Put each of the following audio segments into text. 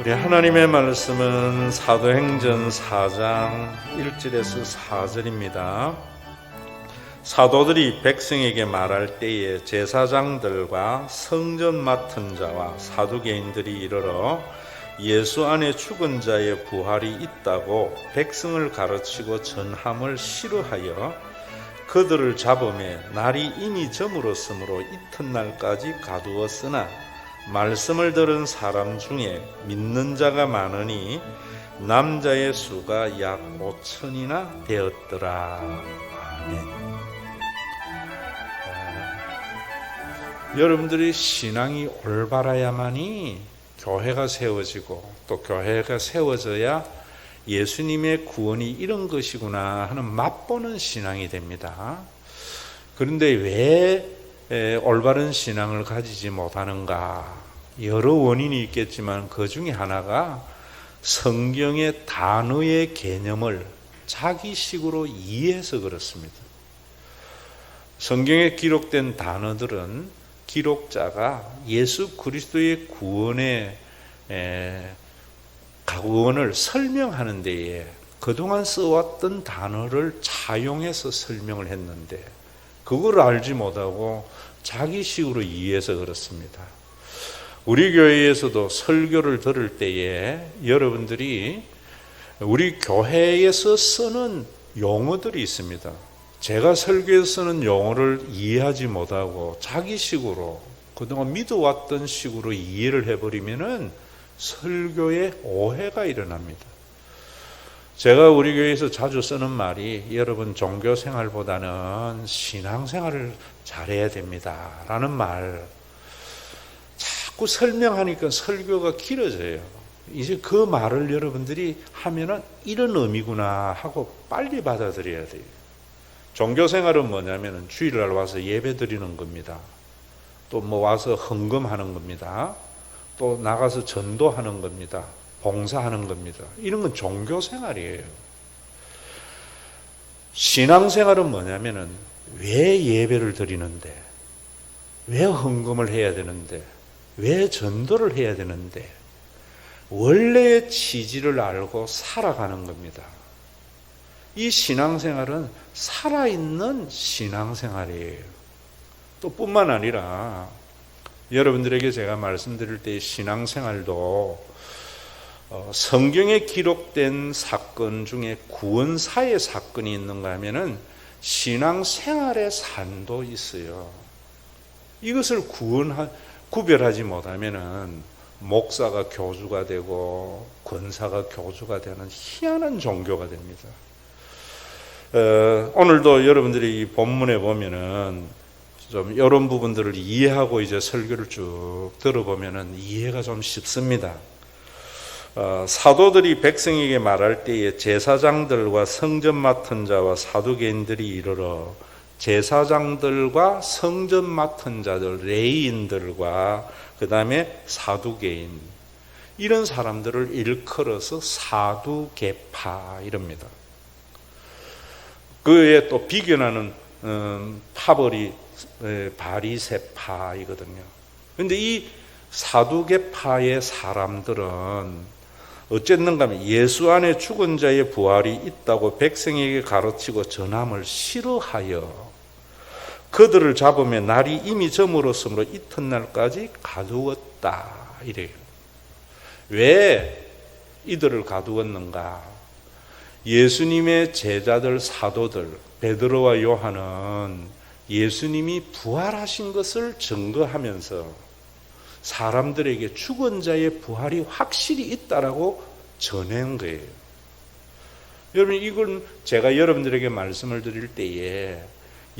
우리 하나님의 말씀은 사도행전 4장 1절에서 4절입니다. 사도들이 백성에게 말할 때에 제사장들과 성전 맡은 자와 사두개인들이 이르러 예수 안에 죽은 자의 부활이 있다고 백성을 가르치고 전함을 싫어하여 그들을 잡음에 날이 이미 저물었으므로 이튿날까지 가두었으나 말씀을 들은 사람 중에 믿는 자가 많으니 남자의 수가 약 5천이나 되었더라. 아멘. 여러분들이 신앙이 올바라야만이 교회가 세워지고 또 교회가 세워져야 예수님의 구원이 이런 것이구나 하는 맛보는 신앙이 됩니다. 그런데 왜 올바른 신앙을 가지지 못하는가? 여러 원인이 있겠지만 그 중에 하나가 성경의 단어의 개념을 자기식으로 이해해서 그렇습니다. 성경에 기록된 단어들은 기록자가 예수 그리스도의 구원의 구원을 설명하는 데에 그동안 써왔던 단어를 차용해서 설명을 했는데 그걸 알지 못하고 자기식으로 이해해서 그렇습니다. 우리 교회에서도 설교를 들을 때에 여러분들이 우리 교회에서 쓰는 용어들이 있습니다. 제가 설교에서 쓰는 용어를 이해하지 못하고 자기식으로 그동안 믿어왔던 식으로 이해를 해버리면은 설교에 오해가 일어납니다. 제가 우리 교회에서 자주 쓰는 말이 여러분 종교생활보다는 신앙생활을 잘해야 됩니다 라는 말, 자꾸 설명하니까 설교가 길어져요. 이제 그 말을 여러분들이 하면은 이런 의미구나 하고 빨리 받아들여야 돼요. 종교생활은 뭐냐면은 주일날 와서 예배 드리는 겁니다. 또 뭐 와서 헌금하는 겁니다. 또 나가서 전도하는 겁니다. 봉사하는 겁니다. 이런 건 종교생활이에요. 신앙생활은 뭐냐면은 왜 예배를 드리는데, 왜 헌금을 해야 되는데, 왜 전도를 해야 되는데, 원래의 취지를 알고 살아가는 겁니다. 이 신앙생활은 살아있는 신앙생활이에요. 또 뿐만 아니라 여러분들에게 제가 말씀드릴 때 신앙생활도 성경에 기록된 사건 중에 구원사의 사건이 있는가 하면은 신앙생활의 산도 있어요. 이것을 구별하지 못하면은 목사가 교주가 되고 권사가 교주가 되는 희한한 종교가 됩니다. 오늘도 여러분들이 이 본문에 보면은 좀 이런 부분들을 이해하고 이제 설교를 쭉 들어보면은 이해가 좀 쉽습니다. 사도들이 백성에게 말할 때에 제사장들과 성전 맡은 자와 사두개인들이 이르러, 제사장들과 성전 맡은 자들, 레위인들과 그 다음에 사두개인, 이런 사람들을 일컬어서 사두개파 이럽니다. 그에 또 비견하는 파벌이 바리새파이거든요. 그런데 이 사두개파의 사람들은 어쨌는가 하면 예수 안에 죽은 자의 부활이 있다고 백성에게 가르치고 전함을 싫어하여 그들을 잡음에 날이 이미 저물었으므로 이튿날까지 가두었다 이래요. 왜 이들을 가두었는가? 예수님의 제자들 사도들 베드로와 요한은 예수님이 부활하신 것을 증거하면서 사람들에게 죽은 자의 부활이 확실히 있다라고 전한 거예요. 여러분, 이건 제가 여러분들에게 말씀을 드릴 때에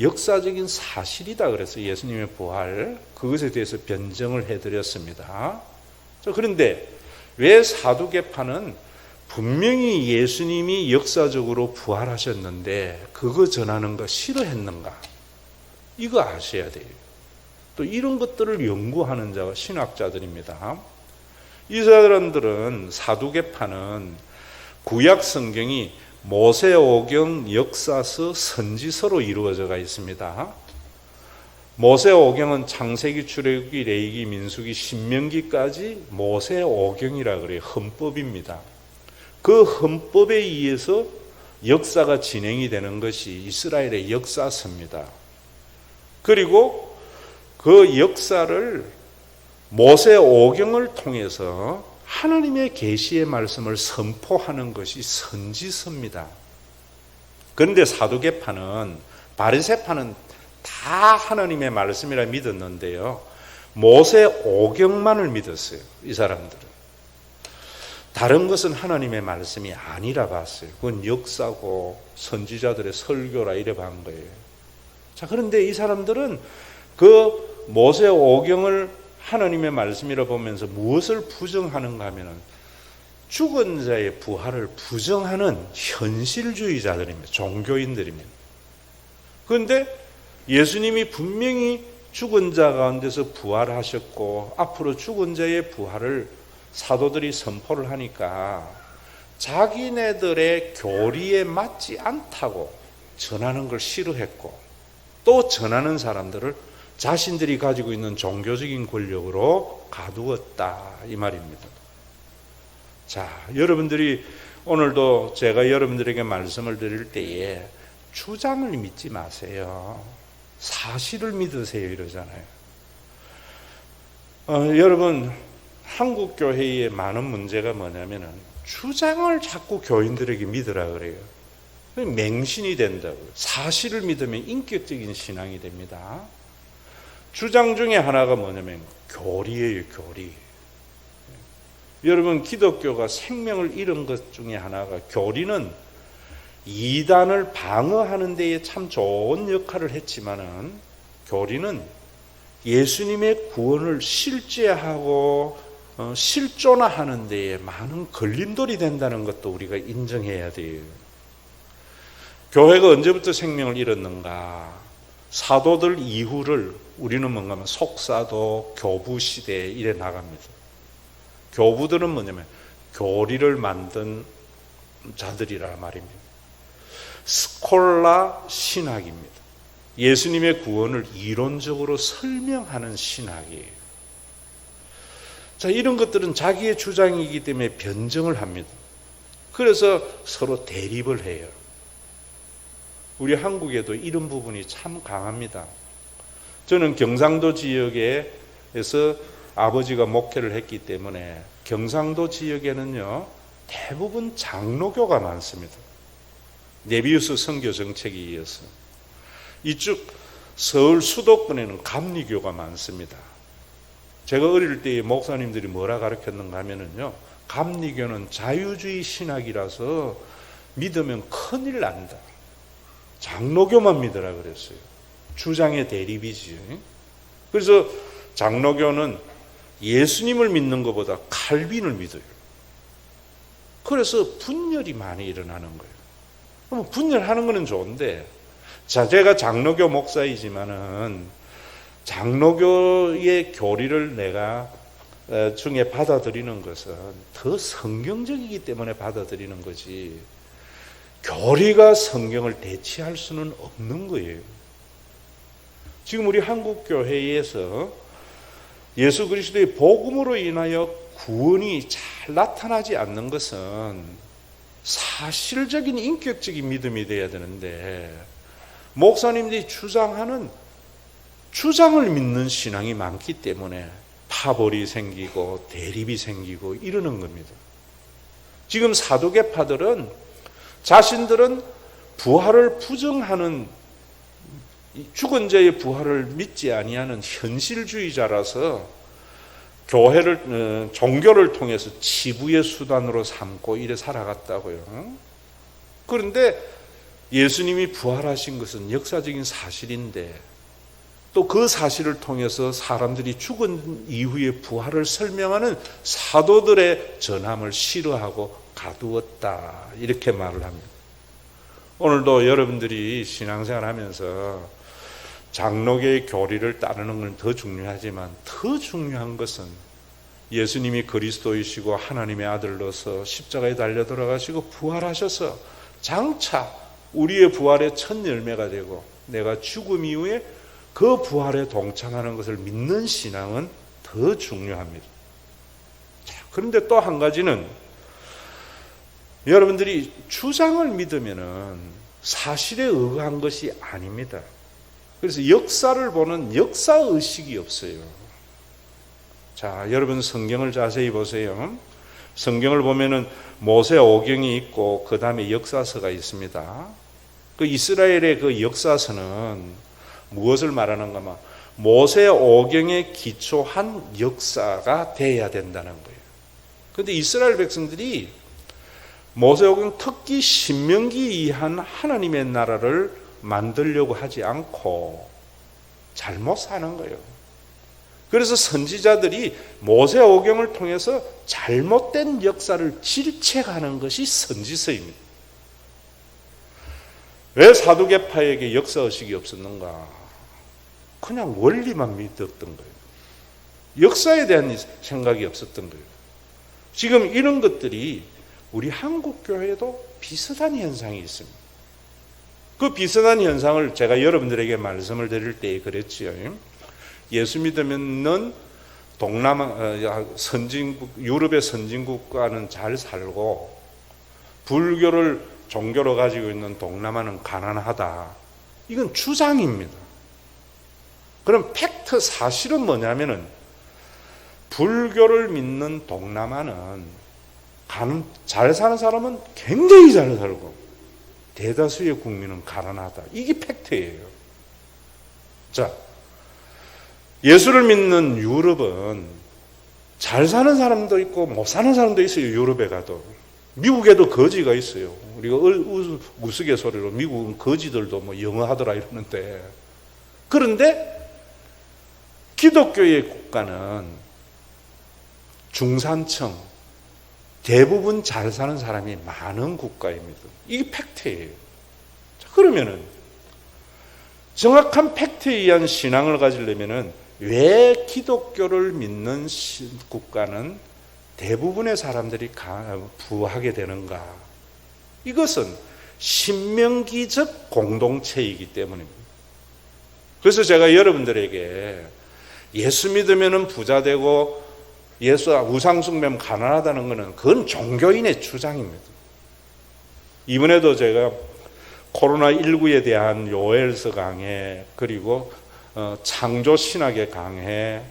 역사적인 사실이다 그래서 예수님의 부활, 그것에 대해서 변증을 해드렸습니다. 그런데 왜 사두개파는 분명히 예수님이 역사적으로 부활하셨는데 그거 전하는 거 싫어했는가? 이거 아셔야 돼요. 또 이런 것들을 연구하는 자가 신학자들입니다. 이 사람들은, 사두개파는 구약 성경이 모세오경, 역사서, 선지서로 이루어져 있습니다. 모세오경은 창세기, 출애굽기, 레위기, 민수기, 신명기까지 모세오경이라 그래요. 헌법입니다. 그 헌법에 의해서 역사가 진행이 되는 것이 이스라엘의 역사서입니다. 그리고 그 역사를 모세오경을 통해서 하나님의 계시의 말씀을 선포하는 것이 선지서입니다. 그런데 사두개파는, 바리새파는 다 하나님의 말씀이라 믿었는데요, 모세오경만을 믿었어요. 이 사람들은 다른 것은 하나님의 말씀이 아니라 봤어요. 그건 역사고 선지자들의 설교라 이래 본 거예요. 자, 그런데 이 사람들은 그 모세오경을 하나님의 말씀이라 보면서 무엇을 부정하는가 하면은 죽은 자의 부활을 부정하는 현실주의자들입니다. 종교인들입니다. 그런데 예수님이 분명히 죽은 자 가운데서 부활하셨고 앞으로 죽은 자의 부활을 사도들이 선포를 하니까 자기네들의 교리에 맞지 않다고 전하는 걸 싫어했고, 또 전하는 사람들을 자신들이 가지고 있는 종교적인 권력으로 가두었다, 이 말입니다. 자, 여러분들이 오늘도 제가 여러분들에게 말씀을 드릴 때에 주장을 믿지 마세요. 사실을 믿으세요 이러잖아요. 여러분, 한국 교회의 많은 문제가 뭐냐면은 주장을 자꾸 교인들에게 믿으라 그래요. 맹신이 된다고요. 사실을 믿으면 인격적인 신앙이 됩니다. 주장 중에 하나가 뭐냐면 교리예요, 교리. 여러분, 기독교가 생명을 잃은 것 중에 하나가, 교리는 이단을 방어하는 데에 참 좋은 역할을 했지만은 교리는 예수님의 구원을 실제하고 실존화하는 데에 많은 걸림돌이 된다는 것도 우리가 인정해야 돼요. 교회가 언제부터 생명을 잃었는가? 사도들 이후를 우리는 뭔가 하면 속사도, 교부 시대에 이래 나갑니다. 교부들은 뭐냐면 교리를 만든 자들이라 말입니다. 스콜라 신학입니다. 예수님의 구원을 이론적으로 설명하는 신학이에요. 자, 이런 것들은 자기의 주장이기 때문에 변증을 합니다. 그래서 서로 대립을 해요. 우리 한국에도 이런 부분이 참 강합니다. 저는 경상도 지역에서 아버지가 목회를 했기 때문에 경상도 지역에는요, 대부분 장로교가 많습니다. 네비우스 선교 정책에 의해서. 이쪽 서울 수도권에는 감리교가 많습니다. 제가 어릴 때 목사님들이 뭐라 가르쳤는가 하면은요, 감리교는 자유주의 신학이라서 믿으면 큰일 난다. 장로교만 믿으라 그랬어요. 주장의 대립이지. 그래서 장로교는 예수님을 믿는 것보다 칼빈을 믿어요. 그래서 분열이 많이 일어나는 거예요. 그럼 분열하는 거는 좋은데, 자, 제가 장로교 목사이지만은 장로교의 교리를 내가 중에 받아들이는 것은 더 성경적이기 때문에 받아들이는 거지, 교리가 성경을 대체할 수는 없는 거예요. 지금 우리 한국 교회에서 예수 그리스도의 복음으로 인하여 구원이 잘 나타나지 않는 것은 사실적인 인격적인 믿음이 돼야 되는데, 목사님들이 주장하는 주장을 믿는 신앙이 많기 때문에 파벌이 생기고 대립이 생기고 이러는 겁니다. 지금 사두개파들은 자신들은 부활을 부정하는, 죽은 자의 부활을 믿지 아니하는 현실주의자라서 교회를, 종교를 통해서 치부의 수단으로 삼고 이래 살아갔다고요. 그런데 예수님이 부활하신 것은 역사적인 사실인데, 또 그 사실을 통해서 사람들이 죽은 이후의 부활을 설명하는 사도들의 전함을 싫어하고 가두었다, 이렇게 말을 합니다. 오늘도 여러분들이 신앙생활 하면서 장로교의 교리를 따르는 건 더 중요하지만 더 중요한 것은 예수님이 그리스도이시고 하나님의 아들로서 십자가에 달려 돌아가시고 부활하셔서 장차 우리의 부활의 첫 열매가 되고, 내가 죽음 이후에 그 부활에 동참하는 것을 믿는 신앙은 더 중요합니다. 자, 그런데 또 한 가지는 여러분들이 주장을 믿으면은 사실에 의거한 것이 아닙니다. 그래서 역사를 보는 역사의식이 없어요. 자, 여러분 성경을 자세히 보세요. 성경을 보면은 모세 오경이 있고 그 다음에 역사서가 있습니다. 그 이스라엘의 그 역사서는 무엇을 말하는가 하면 모세 오경에 기초한 역사가 돼야 된다는 거예요. 그런데 이스라엘 백성들이 모세오경 특히 신명기 이한 하나님의 나라를 만들려고 하지 않고 잘못 사는 거예요. 그래서 선지자들이 모세오경을 통해서 잘못된 역사를 질책하는 것이 선지서입니다. 왜 사두개파에게 역사의식이 없었는가? 그냥 원리만 믿었던 거예요. 역사에 대한 생각이 없었던 거예요. 지금 이런 것들이 우리 한국 교회에도 비슷한 현상이 있습니다. 그 비슷한 현상을 제가 여러분들에게 말씀을 드릴 때 그랬지요. 예수 믿으면은 동남아 선진국 유럽의 선진국과는 잘 살고 불교를 종교로 가지고 있는 동남아는 가난하다. 이건 주장입니다. 그럼 팩트 사실은 뭐냐면은 불교를 믿는 동남아는 잘 사는 사람은 굉장히 잘 살고 대다수의 국민은 가난하다. 이게 팩트예요. 자, 예수를 믿는 유럽은 잘 사는 사람도 있고 못 사는 사람도 있어요. 유럽에 가도. 미국에도 거지가 있어요. 우리가 우스갯소리로 미국은 거지들도 뭐 영어하더라 이러는데, 그런데 기독교의 국가는 중산층 대부분 잘 사는 사람이 많은 국가입니다. 이게 팩트예요. 자, 그러면은 정확한 팩트에 의한 신앙을 가지려면은 왜 기독교를 믿는 국가는 대부분의 사람들이 부하게 되는가? 이것은 신명기적 공동체이기 때문입니다. 그래서 제가 여러분들에게 예수 믿으면 부자 되고 예수 우상숭배하면 가난하다는 것은 그건 종교인의 주장입니다. 이번에도 제가 코로나19에 대한 요엘서 강해, 그리고 창조 신학의 강해,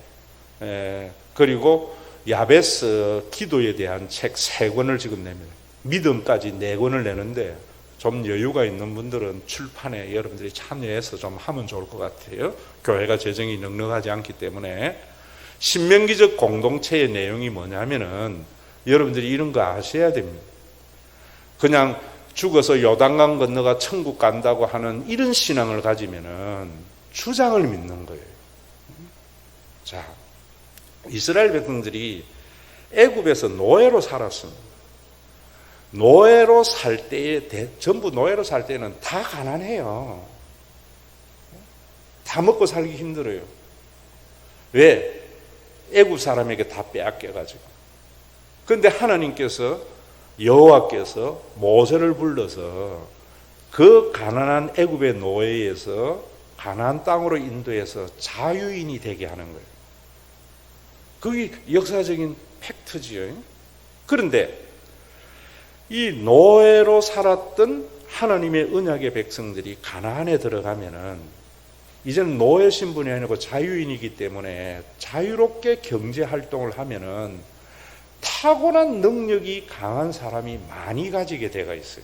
그리고 야베스 기도에 대한 책 3권을 지금 냅니다. 믿음까지 4권을 내는데 좀 여유가 있는 분들은 출판에 여러분들이 참여해서 좀 하면 좋을 것 같아요. 교회가 재정이 넉넉하지 않기 때문에. 신명기적 공동체의 내용이 뭐냐면은 여러분들이 이런 거 아셔야 됩니다. 그냥 죽어서 요단강 건너가 천국 간다고 하는 이런 신앙을 가지면은 주장을 믿는 거예요. 자, 이스라엘 백성들이 애굽에서 노예로 살았습니다. 노예로 살 때에 전부 노예로 살 때는 다 가난해요. 다 먹고 살기 힘들어요. 왜? 애굽 사람에게 다 빼앗겨가지고. 그런데 하나님께서 여호와께서 모세를 불러서 그 가난한 애굽의 노예에서 가나안 땅으로 인도해서 자유인이 되게 하는 거예요. 그게 역사적인 팩트지요. 그런데 이 노예로 살았던 하나님의 언약의 백성들이 가나안에 들어가면은 이제는 노예 신분이 아니고 자유인이기 때문에 자유롭게 경제 활동을 하면은 타고난 능력이 강한 사람이 많이 가지게 되어 있어요.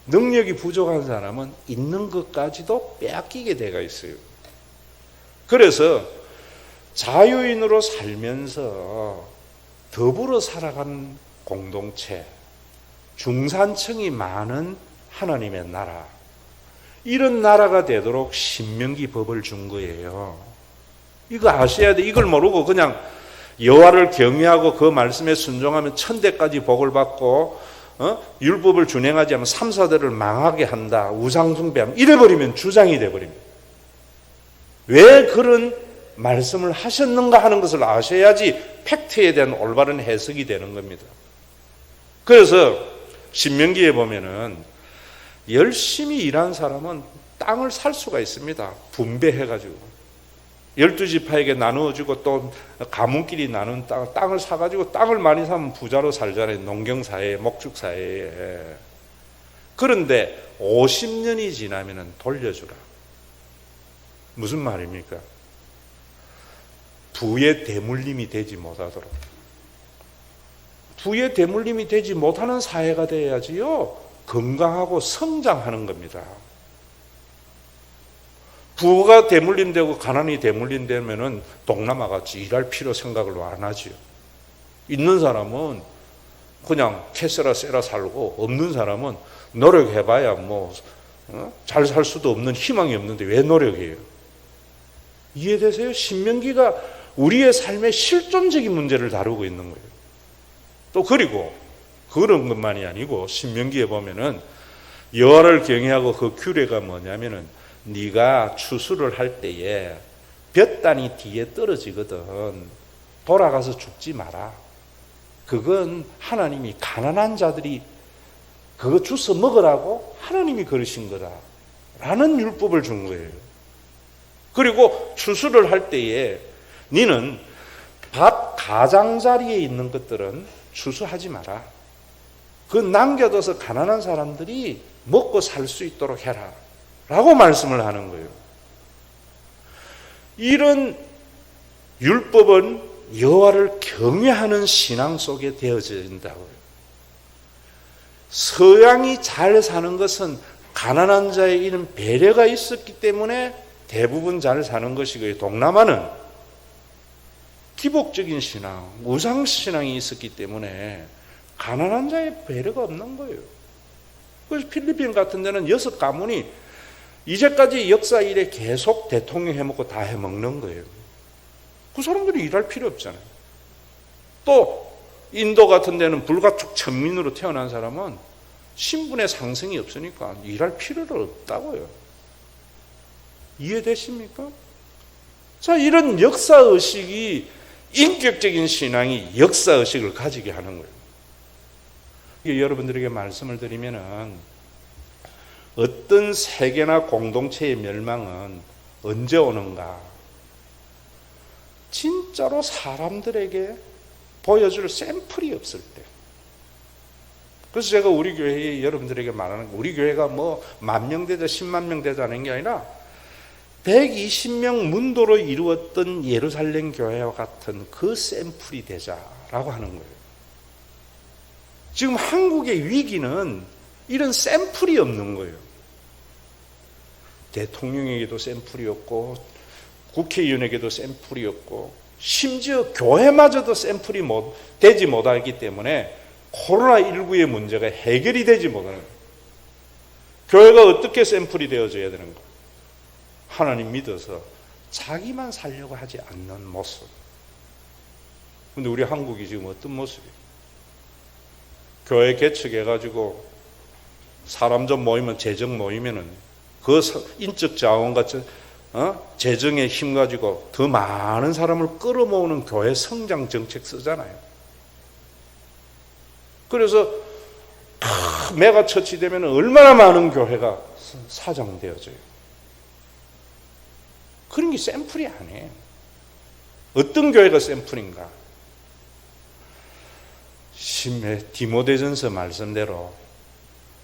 능력이 부족한 사람은 있는 것까지도 빼앗기게 되어 있어요. 그래서 자유인으로 살면서 더불어 살아가는 공동체, 중산층이 많은 하나님의 나라, 이런 나라가 되도록 신명기 법을 준 거예요. 이거 아셔야 돼. 이걸 모르고 그냥 여호와를 경외하고 그 말씀에 순종하면 천대까지 복을 받고 율법을 준행하지 않으면 3, 4대를 망하게 한다. 우상숭배하면 이래버리면 주장이 돼버립니다. 왜 그런 말씀을 하셨는가 하는 것을 아셔야지 팩트에 대한 올바른 해석이 되는 겁니다. 그래서 신명기에 보면은 열심히 일한 사람은 땅을 살 수가 있습니다. 분배해가지고 12지파에게 나누어주고 또 가문끼리 나눈 땅을 사가지고 땅을 많이 사면 부자로 살잖아요. 농경사회에, 목축사회에. 그런데 50년이 지나면 돌려주라. 무슨 말입니까? 부의 대물림이 되지 못하도록. 부의 대물림이 되지 못하는 사회가 되어야지요, 건강하고 성장하는 겁니다. 부가 대물림되고 가난이 대물림되면은 동남아같이 일할 필요 생각을 안 하지요. 있는 사람은 그냥 캐세라 세라 살고, 없는 사람은 노력해봐야 뭐 잘 살 수도 없는, 희망이 없는데 왜 노력해요? 이해되세요? 신명기가 우리의 삶의 실존적인 문제를 다루고 있는 거예요. 또 그리고 그런 것만이 아니고 신명기에 보면은 여호와를 경외하고 그 규례가 뭐냐면은 네가 추수를 할 때에 볕단이 뒤에 떨어지거든. 돌아가서 죽지 마라. 그건 하나님이 가난한 자들이 그거 주워 먹으라고 하나님이 그러신 거다 라는 율법을 준 거예요. 그리고 추수를 할 때에 너는 밭 가장자리에 있는 것들은 추수하지 마라. 그 남겨둬서 가난한 사람들이 먹고 살 수 있도록 해라 라고 말씀을 하는 거예요. 이런 율법은 여호와를 경외하는 신앙 속에 되어진다고요. 서양이 잘 사는 것은 가난한 자에 이런 배려가 있었기 때문에 대부분 잘 사는 것이고요. 동남아는 기복적인 신앙, 우상신앙이 있었기 때문에 가난한 자의 배려가 없는 거예요. 그래서 필리핀 같은 데는 6가문이 이제까지 역사 일에 계속 대통령 해먹고 다 해먹는 거예요. 그 사람들이 일할 필요 없잖아요. 또 인도 같은 데는 불가촉 천민으로 태어난 사람은 신분의 상승이 없으니까 일할 필요가 없다고요. 이해되십니까? 자, 이런 역사의식이, 인격적인 신앙이 역사의식을 가지게 하는 거예요. 여러분들에게 말씀을 드리면은 어떤 세계나 공동체의 멸망은 언제 오는가? 진짜로 사람들에게 보여줄 샘플이 없을 때. 그래서 제가 우리 교회에 여러분들에게 말하는 거, 우리 교회가 뭐 10,000명 되자 10만 명 되자는 게 아니라 120명 문도로 이루었던 예루살렘 교회와 같은 그 샘플이 되자라고 하는 거예요. 지금 한국의 위기는 이런 샘플이 없는 거예요. 대통령에게도 샘플이 없고 국회의원에게도 샘플이 없고 심지어 교회마저도 샘플이 되지 못하기 때문에 코로나19의 문제가 해결이 되지 못하는 거예요. 교회가 어떻게 샘플이 되어져야 되는가? 하나님 믿어서 자기만 살려고 하지 않는 모습. 근데 우리 한국이 지금 어떤 모습이에요? 교회 개척해가지고 사람 좀 모이면, 재정 모이면은 그 인적 자원과 재정의 힘 가지고 더 많은 사람을 끌어모으는 교회 성장 정책 쓰잖아요. 그래서 메가처치 되면 얼마나 많은 교회가 사장되어져요. 그런 게 샘플이 아니에요. 어떤 교회가 샘플인가? 디모데전서 말씀대로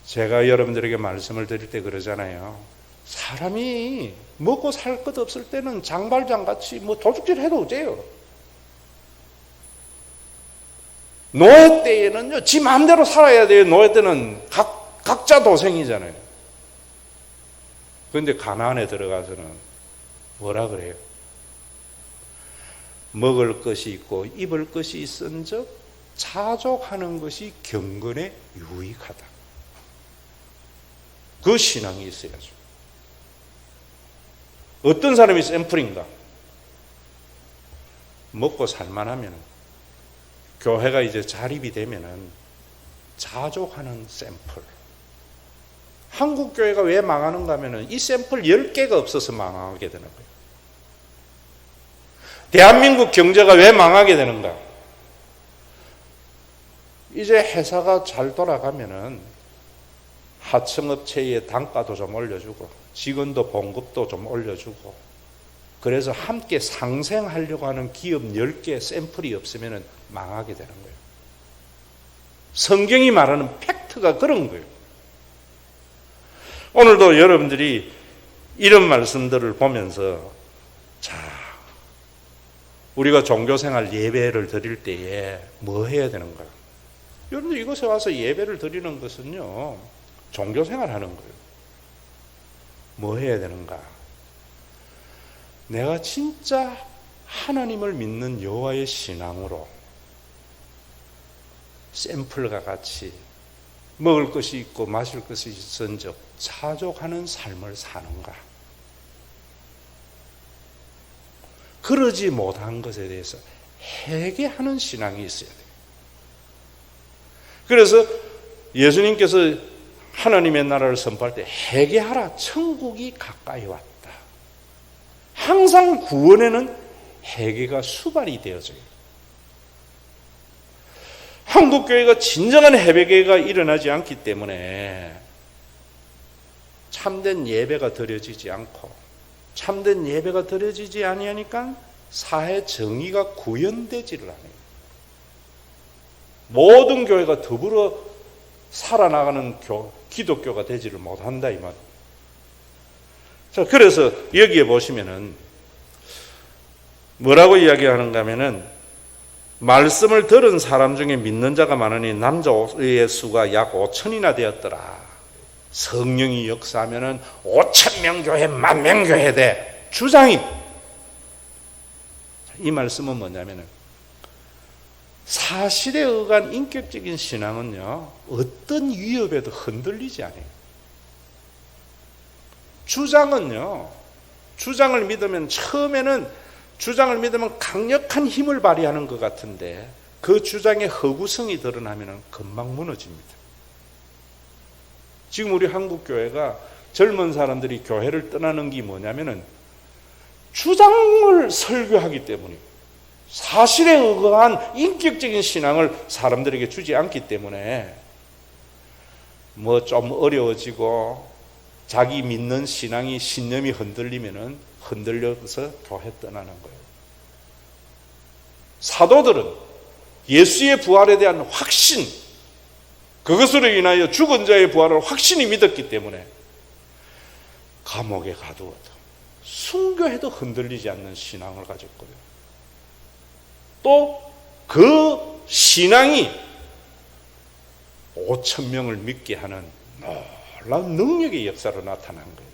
제가 여러분들에게 말씀을 드릴 때 그러잖아요. 사람이 먹고 살 것 없을 때는 장발장같이 뭐 도둑질 해도 돼요. 노예 때에는요, 지 마음대로 살아야 돼요. 노예 때는 각자 도생이잖아요. 그런데 가나안에 들어가서는 뭐라 그래요? 먹을 것이 있고 입을 것이 있은즉 자족하는 것이 경건에 유익하다. 그 신앙이 있어야죠. 어떤 사람이 샘플인가? 먹고 살만하면, 교회가 이제 자립이 되면은 자족하는 샘플. 한국 교회가 왜 망하는가 하면은 이 샘플 10개가 없어서 망하게 되는 거예요. 대한민국 경제가 왜 망하게 되는가? 이제 회사가 잘 돌아가면은 하청업체의 단가도 좀 올려주고 직원도 봉급도 좀 올려주고, 그래서 함께 상생하려고 하는 기업 10개 샘플이 없으면 망하게 되는 거예요. 성경이 말하는 팩트가 그런 거예요. 오늘도 여러분들이 이런 말씀들을 보면서, 자, 우리가 종교생활 예배를 드릴 때에 뭐 해야 되는가? 여러분들 이곳에 와서 예배를 드리는 것은요, 종교생활 하는 거예요. 뭐 해야 되는가? 내가 진짜 하나님을 믿는 여호와의 신앙으로 샘플과 같이 먹을 것이 있고 마실 것이 있은즉 자족하는 삶을 사는가? 그러지 못한 것에 대해서 회개하는 신앙이 있어야 돼요. 그래서 예수님께서 하나님의 나라를 선포할 때 회개하라, 천국이 가까이 왔다. 항상 구원에는 회개가 수발이 되어져요. 한국교회가 진정한 회개가 일어나지 않기 때문에 참된 예배가 드려지지 않고, 참된 예배가 드려지지 아니하니까 사회 정의가 구현되지를 않아요. 모든 교회가 더불어 살아나가는 기독교가 되지를 못한다 이 말. 자, 그래서 여기에 보시면은 뭐라고 이야기하는가 하면은, 말씀을 들은 사람 중에 믿는 자가 많으니 남자의 수가 약 5천이나 되었더라. 성령이 역사하면은 5,000명 교회, 10,000명 교회 돼. 주장이. 이 말씀은 뭐냐면은, 사실에 의한 인격적인 신앙은요, 어떤 위협에도 흔들리지 않아요. 주장은요, 주장을 믿으면 처음에는 주장을 믿으면 강력한 힘을 발휘하는 것 같은데 그 주장의 허구성이 드러나면 금방 무너집니다. 지금 우리 한국교회가 젊은 사람들이 교회를 떠나는 게 뭐냐면은 주장을 설교하기 때문이에요. 사실에 의거한 인격적인 신앙을 사람들에게 주지 않기 때문에 뭐 좀 어려워지고 자기 믿는 신앙이 신념이 흔들리면은 흔들려서 교회 떠나는 거예요. 사도들은 예수의 부활에 대한 확신, 그것으로 인하여 죽은 자의 부활을 확신히 믿었기 때문에 감옥에 가두어도 순교해도 흔들리지 않는 신앙을 가졌고요. 또 그 신앙이 5,000명을 믿게 하는 놀라운 능력의 역사로 나타난 거예요.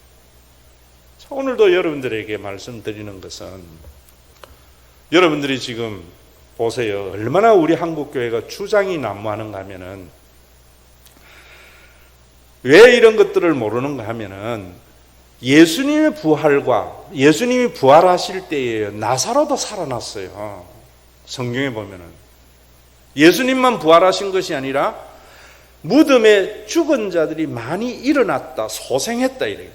자, 오늘도 여러분들에게 말씀드리는 것은, 여러분들이 지금 보세요. 얼마나 우리 한국교회가 주장이 난무하는가 하면은, 왜 이런 것들을 모르는가 하면은, 예수님의 부활과 예수님이 부활하실 때에 나사로도 살아났어요. 성경에 보면은 예수님만 부활하신 것이 아니라 무덤에 죽은 자들이 많이 일어났다, 소생했다 이래요.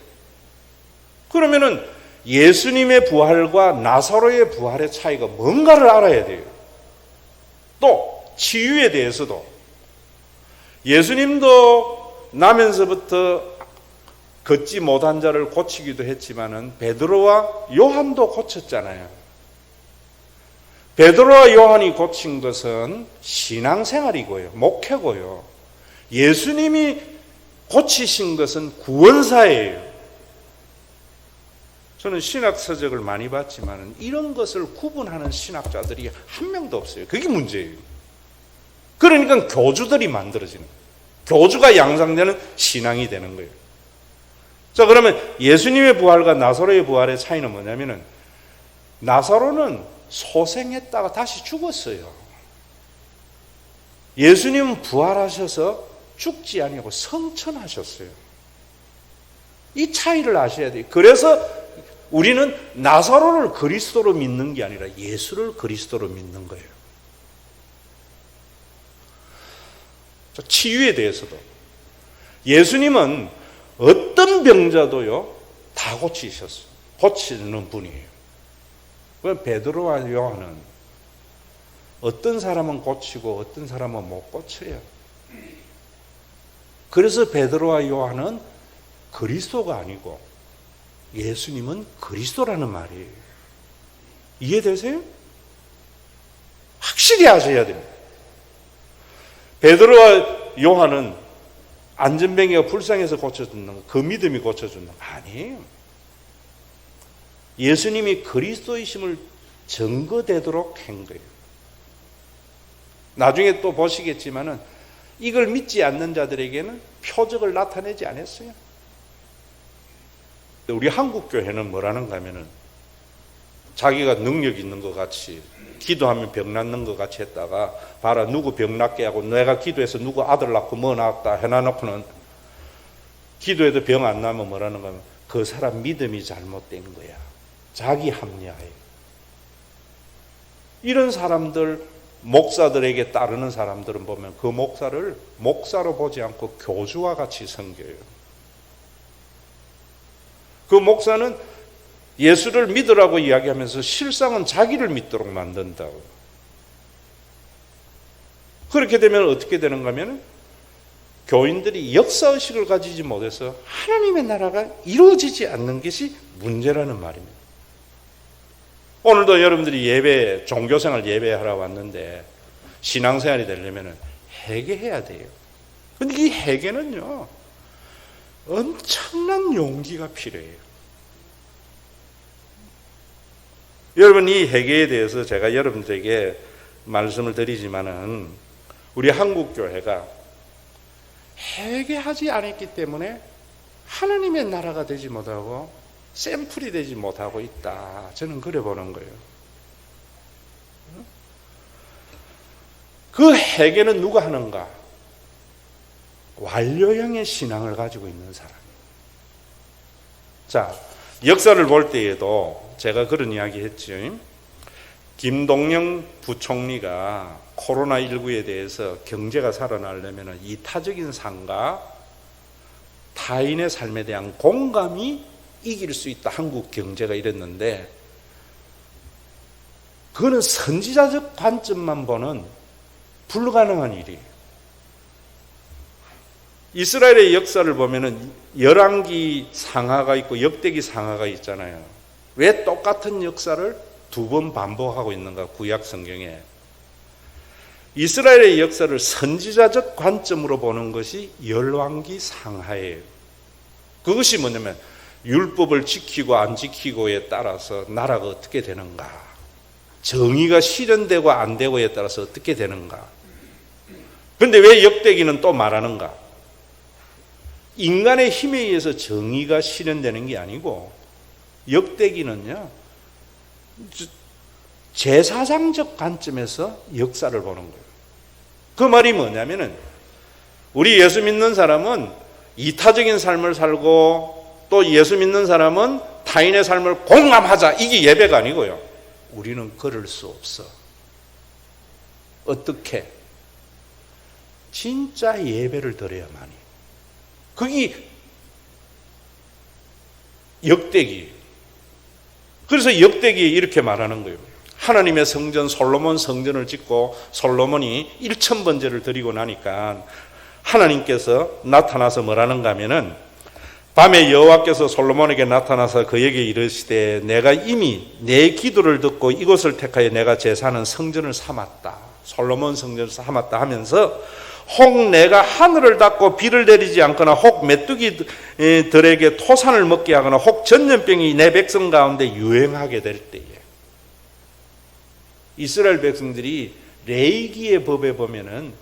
그러면은 예수님의 부활과 나사로의 부활의 차이가 뭔가를 알아야 돼요. 또 치유에 대해서도 예수님도 나면서부터 걷지 못한 자를 고치기도 했지만은 베드로와 요한도 고쳤잖아요. 베드로와 요한이 고친 것은 신앙생활이고요, 목회고요. 예수님이 고치신 것은 구원사예요. 저는 신학서적을 많이 봤지만 이런 것을 구분하는 신학자들이 한 명도 없어요. 그게 문제예요. 그러니까 교주들이 만들어지는, 교주가 양상되는 신앙이 되는 거예요. 자, 그러면 예수님의 부활과 나사로의 부활의 차이는 뭐냐면은, 나사로는 소생했다가 다시 죽었어요. 예수님은 부활하셔서 죽지 아니하고 성천하셨어요. 이 차이를 아셔야 돼요. 그래서 우리는 나사로를 그리스도로 믿는 게 아니라 예수를 그리스도로 믿는 거예요. 치유에 대해서도 예수님은 어떤 병자도요 다 고치셨어요. 고치는 분이에요. 베드로와 요한은 어떤 사람은 고치고 어떤 사람은 못 고쳐요. 그래서 베드로와 요한은 그리스도가 아니고 예수님은 그리스도라는 말이에요. 이해되세요? 확실히 아셔야 됩니다. 베드로와 요한은 안전뱅이가 불쌍해서 고쳐준다, 그 믿음이 고쳐준다. 아니에요. 예수님이 그리스도이심을 증거되도록 한 거예요. 나중에 또 보시겠지만은 이걸 믿지 않는 자들에게는 표적을 나타내지 않았어요. 우리 한국 교회는 뭐라는가 하면은 자기가 능력 있는 것 같이 기도하면 병 낫는 것 같이 했다가 봐라 누구 병 낫게 하고 내가 기도해서 누구 아들 낳고 뭐 낳았다 해놔놓고는 기도해도 병 안 나면 뭐라는가 하면 그 사람 믿음이 잘못된 거야. 자기 합리화예요. 이런 사람들 목사들에게 따르는 사람들은 보면 그 목사를 목사로 보지 않고 교주와 같이 섬겨요. 그 목사는 예수를 믿으라고 이야기하면서 실상은 자기를 믿도록 만든다고. 그렇게 되면 어떻게 되는가 하면 교인들이 역사의식을 가지지 못해서 하나님의 나라가 이루어지지 않는 것이 문제라는 말입니다. 오늘도 여러분들이 예배, 종교생활 예배하러 왔는데 신앙생활이 되려면 회개해야 돼요. 근데 이 회개는요, 엄청난 용기가 필요해요. 여러분, 이 회개에 대해서 제가 여러분들에게 말씀을 드리지만은 우리 한국교회가 회개하지 않았기 때문에 하나님의 나라가 되지 못하고 샘플이 되지 못하고 있다. 저는 그래 보는 거예요. 그 회개는 누가 하는가? 완료형의 신앙을 가지고 있는 사람이에요. 자, 역사를 볼 때에도 제가 그런 이야기 했죠. 김동영 부총리가 코로나19에 대해서 경제가 살아나려면 이타적인 삶과 타인의 삶에 대한 공감이 이길 수 있다. 한국 경제가 이랬는데 그거는 선지자적 관점만 보는 불가능한 일이에요. 이스라엘의 역사를 보면은 열왕기 상하가 있고 역대기 상하가 있잖아요. 왜 똑같은 역사를 두 번 반복하고 있는가? 구약 성경에 이스라엘의 역사를 선지자적 관점으로 보는 것이 열왕기 상하예요. 그것이 뭐냐면 율법을 지키고 안 지키고에 따라서 나라가 어떻게 되는가, 정의가 실현되고 안 되고에 따라서 어떻게 되는가. 그런데 왜 역대기는 또 말하는가? 인간의 힘에 의해서 정의가 실현되는 게 아니고 역대기는요, 제사장적 관점에서 역사를 보는 거예요. 그 말이 뭐냐면은 우리 예수 믿는 사람은 이타적인 삶을 살고 또 예수 믿는 사람은 타인의 삶을 공감하자, 이게 예배가 아니고요. 우리는 그럴 수 없어. 어떻게? 진짜 예배를 드려야만이. 그게 역대기. 그래서 역대기에 이렇게 말하는 거예요. 하나님의 성전 솔로몬 성전을 짓고 솔로몬이 1000번제를 드리고 나니까 하나님께서 나타나서 뭐라는가 하면은 밤에 여호와께서 솔로몬에게 나타나서 그에게 이르시되 내가 이미 내 기도를 듣고 이곳을 택하여 내가 제사하는 성전을 삼았다. 솔로몬 성전을 삼았다 하면서 혹 내가 하늘을 닫고 비를 내리지 않거나 혹 메뚜기들에게 토산을 먹게 하거나 혹 전염병이 내 백성 가운데 유행하게 될 때에 이스라엘 백성들이 레위기의 법에 보면은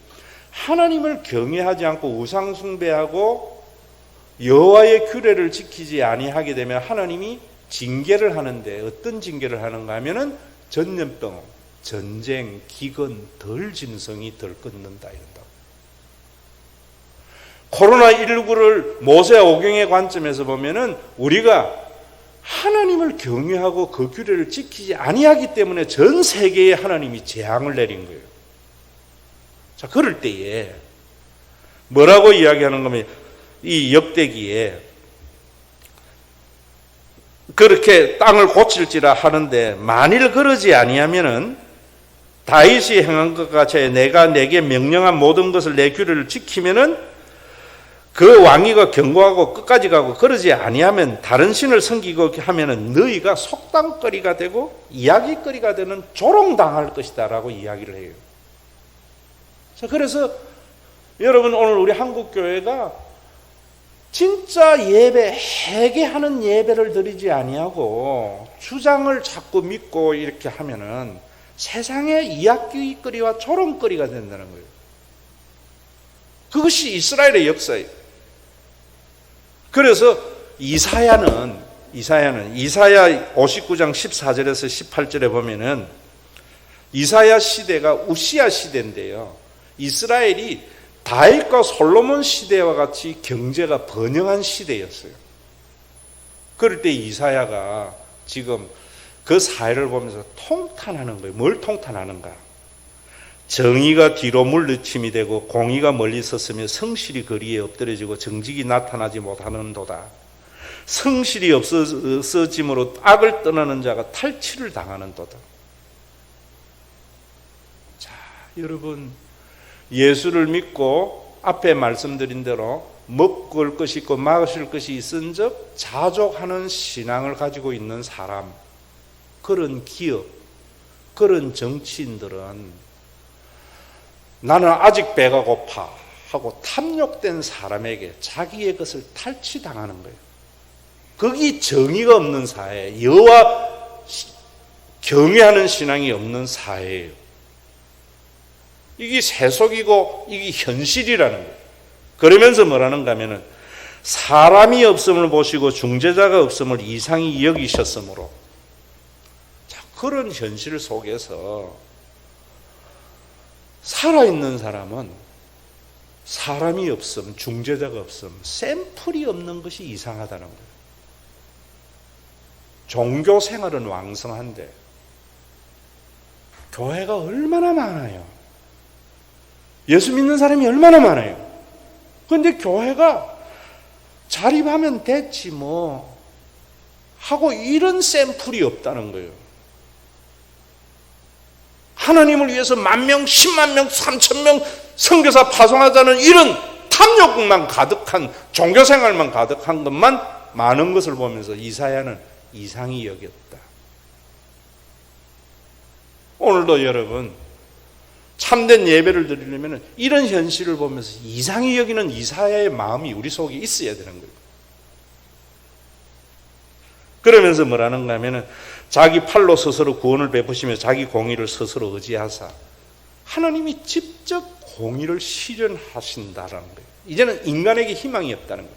하나님을 경외하지 않고 우상 숭배하고 여호와의 규례를 지키지 아니하게 되면 하나님이 징계를 하는데 어떤 징계를 하는가 하면은 전염병, 전쟁, 기근, 덜 짐승이 덜 끊는다 이런다고. 코로나19를 모세 오경의 관점에서 보면은 우리가 하나님을 경외하고 그 규례를 지키지 아니하기 때문에 전 세계에 하나님이 재앙을 내린 거예요. 자, 그럴 때에 뭐라고 이야기하는 거면 이 역대기에 그렇게 땅을 고칠지라 하는데 만일 그러지 아니하면은 다윗이 행한 것 같이 내가 내게 명령한 모든 것을 내 규례를 지키면은 그 왕위가 견고하고 끝까지 가고 그러지 아니하면 다른 신을 섬기고 하면은 너희가 속담거리가 되고 이야기거리가 되는 조롱당할 것이다라고 이야기를 해요. 그래서 여러분 오늘 우리 한국교회가 진짜 예배, 회개하는 예배를 드리지 아니하고 주장을 자꾸 믿고 이렇게 하면은 세상의 이야기거리와 조롱거리가 된다는 거예요. 그것이 이스라엘의 역사예요. 그래서 이사야 59장 14절에서 18절에 보면은 이사야 시대가 우시야 시대인데요. 이스라엘이 다윗과 솔로몬 시대와 같이 경제가 번영한 시대였어요. 그럴 때 이사야가 지금 그 사회를 보면서 통탄하는 거예요. 뭘 통탄하는가? 정의가 뒤로 물리침이 되고 공의가 멀리 섰으며 성실이 거리에 엎드려지고 정직이 나타나지 못하는도다. 성실이 없어짐으로 악을 떠나는 자가 탈취를 당하는도다. 자, 여러분, 예수를 믿고 앞에 말씀드린 대로 먹을 것이 있고 마실 것이 있은즉 자족하는 신앙을 가지고 있는 사람, 그런 기업, 그런 정치인들은 나는 아직 배가 고파 하고 탐욕된 사람에게 자기의 것을 탈취당하는 거예요. 거기 정의가 없는 사회, 여호와 경외하는 신앙이 없는 사회예요. 이게 세속이고 이게 현실이라는 거예요. 그러면서 뭐라는가 하면은 사람이 없음을 보시고 중재자가 없음을 이상히 여기셨으므로, 자, 그런 현실 속에서 살아있는 사람은 사람이 없음, 중재자가 없음, 샘플이 없는 것이 이상하다는 거예요. 종교 생활은 왕성한데 교회가 얼마나 많아요. 예수 믿는 사람이 얼마나 많아요. 그런데 교회가 자립하면 됐지 뭐 하고 이런 샘플이 없다는 거예요. 하나님을 위해서 10,000명, 100,000명, 3,000명 선교사 파송하자는 이런 탐욕만 가득한 종교생활만 가득한 것만 많은 것을 보면서 이사야는 이상히 여겼다. 오늘도 여러분 참된 예배를 드리려면 이런 현실을 보면서 이상히 여기는 이사야의 마음이 우리 속에 있어야 되는 거예요. 그러면서 뭐라는가 하면은 자기 팔로 스스로 구원을 베푸시며 자기 공의를 스스로 의지하사 하나님이 직접 공의를 실현하신다라는 거예요. 이제는 인간에게 희망이 없다는 거예요.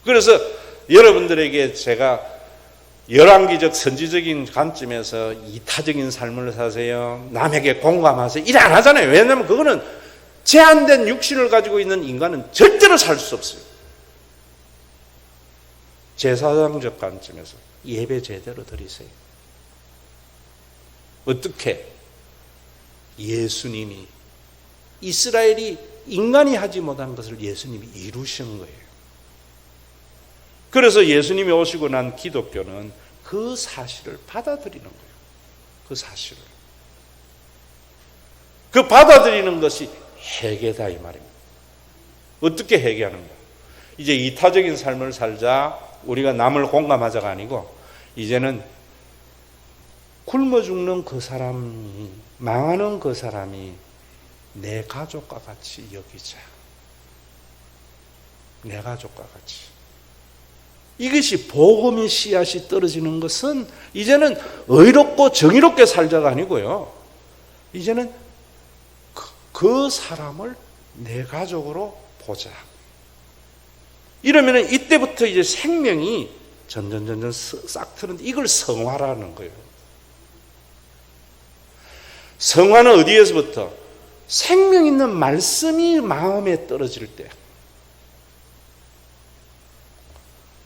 그래서 여러분들에게 제가 열왕기적 선지적인 관점에서 이타적인 삶을 사세요, 남에게 공감하세요, 이래 안 하잖아요. 왜냐하면 그거는 제한된 육신을 가지고 있는 인간은 절대로 살 수 없어요. 제사장적 관점에서 예배 제대로 드리세요. 어떻게? 예수님이, 이스라엘이 인간이 하지 못한 것을 예수님이 이루신 거예요. 그래서 예수님이 오시고 난 기독교는 그 사실을 받아들이는 거예요. 그 사실을. 그 받아들이는 것이 회개다 이 말입니다. 어떻게 회개하는가? 이제 이타적인 삶을 살자, 우리가 남을 공감하자가 아니고 이제는 굶어 죽는 그 사람이, 망하는 그 사람이 내 가족과 같이 여기자. 내 가족과 같이. 이것이 복음의 씨앗이 떨어지는 것은 이제는 의롭고 정의롭게 살자가 아니고요. 이제는 그 사람을 내 가족으로 보자. 이러면 이때부터 이제 생명이 점점 싹 트는데 이걸 성화라는 거예요. 성화는 어디에서부터? 생명 있는 말씀이 마음에 떨어질 때,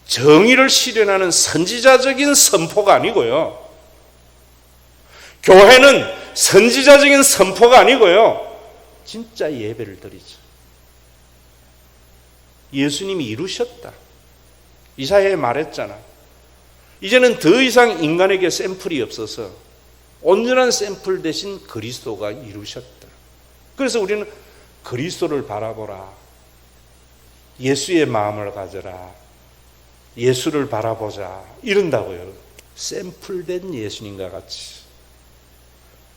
정의를 실현하는 선지자적인 선포가 아니고요. 교회는 선지자적인 선포가 아니고요. 진짜 예배를 드리죠. 예수님이 이루셨다. 이사야에 말했잖아. 이제는 더 이상 인간에게 샘플이 없어서 온전한 샘플 대신 그리스도가 이루셨다. 그래서 우리는 그리스도를 바라보라. 예수의 마음을 가져라, 예수를 바라보자 이런다고요. 샘플된 예수님과 같이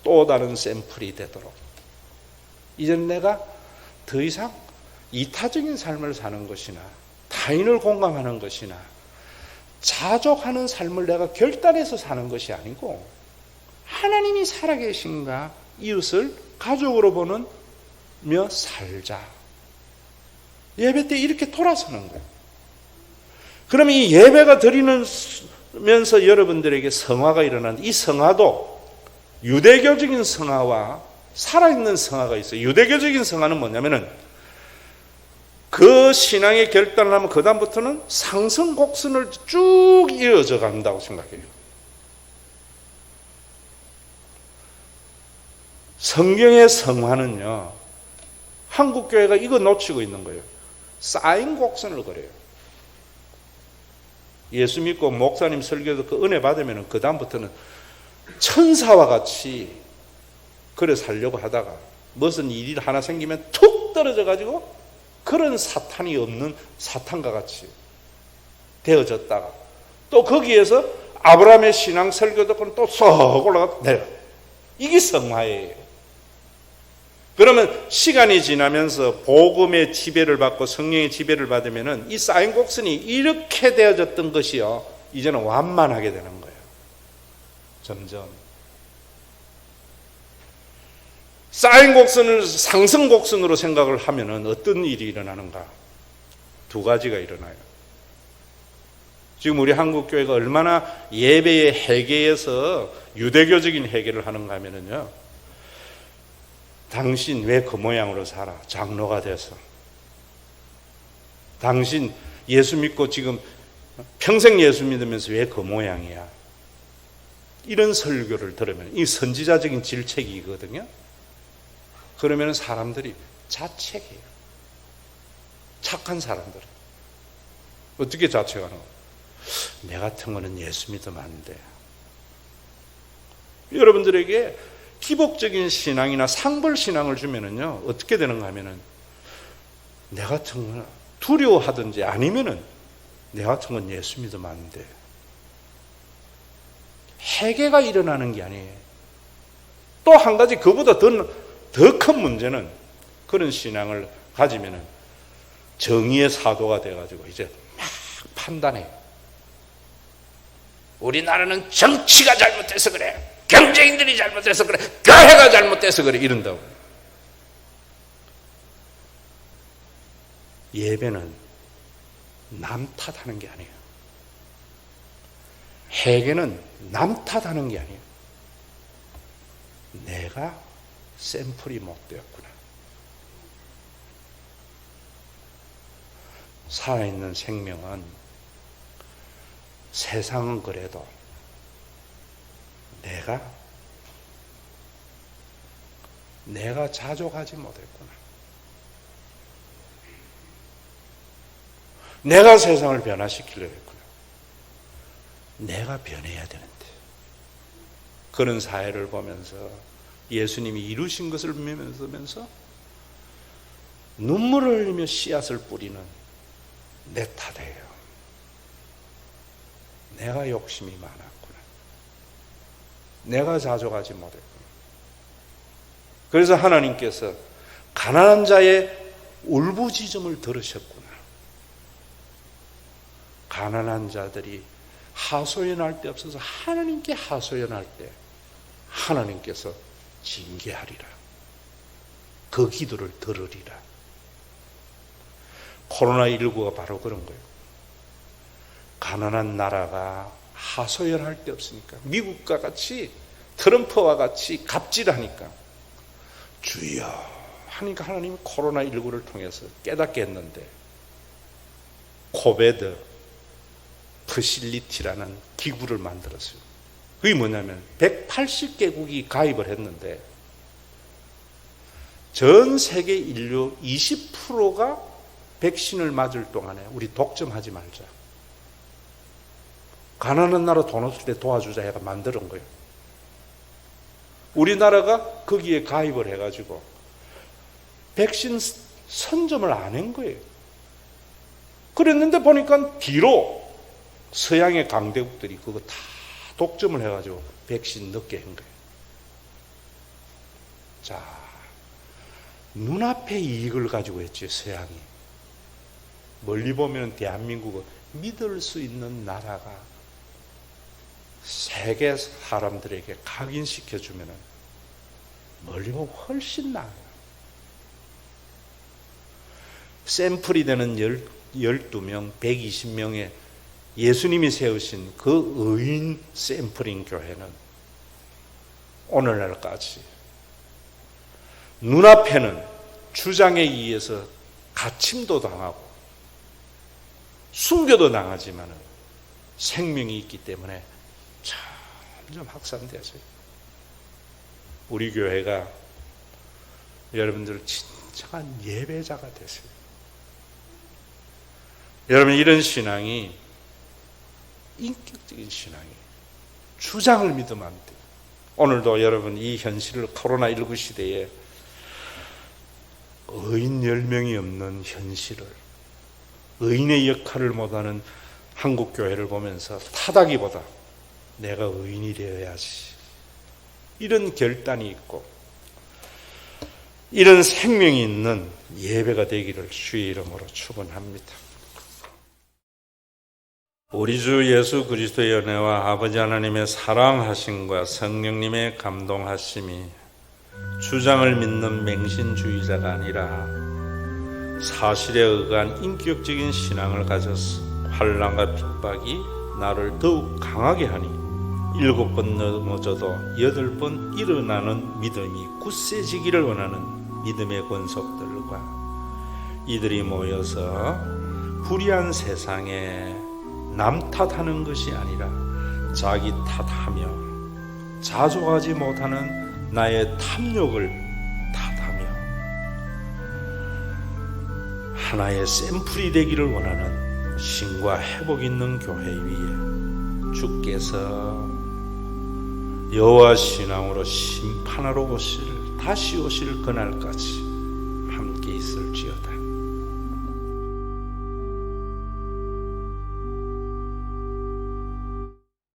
또 다른 샘플이 되도록 이제는 내가 더 이상 이타적인 삶을 사는 것이나 타인을 공감하는 것이나 자족하는 삶을 내가 결단해서 사는 것이 아니고 하나님이 살아계신가 이웃을 가족으로 보며 살자. 예배 때 이렇게 돌아서는 거예요. 그러면 이 예배가 드리면서 여러분들에게 성화가 일어나는데 이 성화도 유대교적인 성화와 살아있는 성화가 있어요. 유대교적인 성화는 뭐냐면은 그 신앙의 결단을 하면 그 다음부터는 상승 곡선을 쭉 이어져 간다고 생각해요. 성경의 성화는요, 한국교회가 이거 놓치고 있는 거예요. 쌓인 곡선을 그려요. 예수 믿고 목사님 설교도 그 은혜 받으면 그 다음부터는 천사와 같이 그래 살려고 하다가 무슨 일이 하나 생기면 툭 떨어져 가지고 그런 사탄이 없는 사탄과 같이 되어졌다가 또 거기에서 아브라함의 신앙 설교 듣고는 또 쏙 올라가 내려. 이게 성화예요. 그러면 시간이 지나면서 복음의 지배를 받고 성령의 지배를 받으면은 이 쌓인 곡선이 이렇게 되어졌던 것이요, 이제는 완만하게 되는 거예요. 점점 쌓인 곡선을 상승 곡선으로 생각을 하면은 어떤 일이 일어나는가? 두 가지가 일어나요. 지금 우리 한국 교회가 얼마나 예배의 회개에서 유대교적인 회개를 하는가 하면은요, 당신 왜 그 모양으로 살아? 장로가 돼서. 당신 예수 믿고 지금 평생 예수 믿으면서 왜 그 모양이야? 이런 설교를 들으면 이 선지자적인 질책이거든요. 그러면 사람들이 자책해요. 착한 사람들은. 어떻게 자책하는 거야? 내 같은 거는 예수 믿으면 안 돼. 여러분들에게 기복적인 신앙이나 상벌 신앙을 주면은요, 어떻게 되는가 하면은 내 같은 거는 두려워하든지 아니면은 내 같은 건 예수 믿으면 안 돼. 회개가 일어나는 게 아니에요. 또 한 가지 그보다 더 큰 문제는 그런 신앙을 가지면은 정의의 사도가 돼가지고 이제 막 판단해요. 우리나라는 정치가 잘못돼서 그래. 경제인들이 잘못해서 그래. 교회가 잘못돼서 그래. 이런다고. 예배는 남 탓하는 게 아니에요. 회개는 남 탓하는 게 아니에요. 내가 샘플이 못 되었구나. 살아있는 생명은 세상은 그래도 내가 자족하지 못했구나. 내가 세상을 변화시키려고 했구나. 내가 변해야 되는데. 그런 사회를 보면서 예수님이 이루신 것을 보면서 눈물을 흘리며 씨앗을 뿌리는 내 탓이에요. 내가 욕심이 많았구나. 내가 자족하지 못했구나. 그래서 하나님께서 가난한 자의 울부짖음을 들으셨구나. 가난한 자들이 하소연할 데 없어서 하나님께 하소연할 때 하나님께서 징계하리라. 그 기도를 들으리라. 코로나19가 바로 그런 거예요. 가난한 나라가 하소연할 데 없으니까 미국과 같이 트럼프와 같이 갑질하니까 주여 하니까 하나님이 코로나19를 통해서 깨닫게 했는데 코베드 퍼실리티라는 기구를 만들었어요. 그게 뭐냐면 180개국이 가입을 했는데 전 세계 인류 20%가 백신을 맞을 동안에 우리 독점하지 말자. 가난한 나라 돈 없을 때 도와주자 해가 만드는 거예요. 우리나라가 거기에 가입을 해가지고 백신 선점을 안 한 거예요. 그랬는데 보니까 뒤로 서양의 강대국들이 그거 다 독점을 해가지고 백신 넣게 한 거예요. 자, 눈앞에 이익을 가지고 했지, 서양이. 멀리 보면 대한민국은 믿을 수 있는 나라가 세계 사람들에게 각인시켜주면 멀리 보면 훨씬 나아요. 샘플이 되는 12명, 120명의 예수님이 세우신 그 의인 샘플링 교회는 오늘날까지 눈앞에는 주장에 의해서 가침도 당하고 순교도 당하지만 생명이 있기 때문에 점점 확산되어져요. 우리 교회가 여러분들 진정한 예배자가 되세요. 여러분, 이런 신앙이 인격적인 신앙이에요. 주장을 믿으면 안 돼요. 오늘도 여러분 이 현실을 코로나19 시대에 의인 10명이 없는 현실을, 의인의 역할을 못하는 한국교회를 보면서 타다기보다 내가 의인이 되어야지, 이런 결단이 있고 이런 생명이 있는 예배가 되기를 주의 이름으로 축원합니다. 우리 주 예수 그리스도의 은혜와 아버지 하나님의 사랑하심과 성령님의 감동하심이 주장을 믿는 맹신주의자가 아니라 사실에 의한 인격적인 신앙을 가져서 환난과 핍박이 나를 더욱 강하게 하니 7번 넘어져도 8번 일어나는 믿음이 굳세지기를 원하는 믿음의 권속들과 이들이 모여서 불의한 세상에 남 탓하는 것이 아니라 자기 탓하며 자족하지 못하는 나의 탐욕을 탓하며 하나의 샘플이 되기를 원하는 신과 회복 있는 교회 위에 주께서 여호와 신앙으로 심판하러 다시 오실 그날까지 함께 있을지어다.